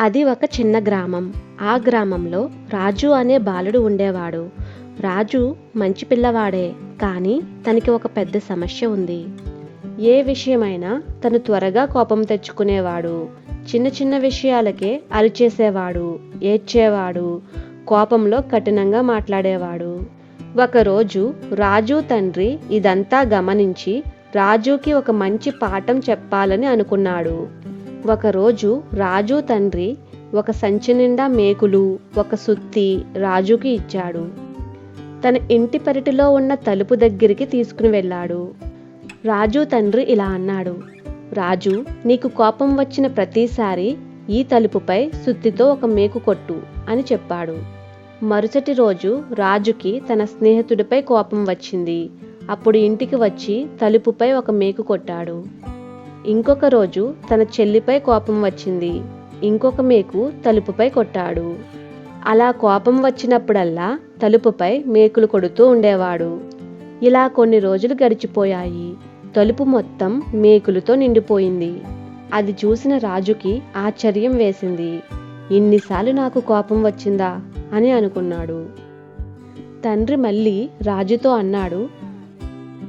అది ఒక చిన్న గ్రామం. ఆ గ్రామంలో రాజు అనే బాలుడు ఉండేవాడు. రాజు మంచి పిల్లవాడే, కానీ తనకి ఒక పెద్ద సమస్య ఉంది. ఏ విషయమైనా తను త్వరగా కోపం తెచ్చుకునేవాడు. చిన్న చిన్న విషయాలకే అరిచేసేవాడు, ఏడ్చేవాడు, కోపంలో కఠినంగా మాట్లాడేవాడు. ఒకరోజు రాజు తండ్రి ఇదంతా గమనించి రాజుకి ఒక మంచి పాఠం చెప్పాలని అనుకున్నాడు. ఒకరోజు రాజు తండ్రి ఒక సంచి నిండా మేకులు, ఒక సుత్తి రాజుకి ఇచ్చాడు. తన ఇంటి పెరటిలో ఉన్న తలుపు దగ్గరికి తీసుకుని వెళ్ళాడు. రాజు తండ్రి ఇలా అన్నాడు, రాజు, నీకు కోపం వచ్చిన ప్రతిసారి ఈ తలుపుపై సుత్తితో ఒక మేకు కొట్టు అని చెప్పాడు. మరుసటి రోజు రాజుకి తన స్నేహితుడిపై కోపం వచ్చింది. అప్పుడు ఇంటికి వచ్చి తలుపుపై ఒక మేకు కొట్టాడు. ఇంకొక రోజు తన చెల్లిపై కోపం వచ్చింది. ఇంకొక మేకు తలుపుపై కొట్టాడు. అలా కోపం వచ్చినప్పుడల్లా తలుపుపై మేకులు కొడుతూ ఉండేవాడు. ఇలా కొన్ని రోజులు గడిచిపోయాయి. తలుపు మొత్తం మేకులతో నిండిపోయింది. అది చూసిన రాజుకి ఆశ్చర్యం వేసింది. ఇన్నిసార్లు నాకు కోపం వచ్చిందా అని అనుకున్నాడు. తండ్రి మళ్ళీ రాజుతో అన్నాడు,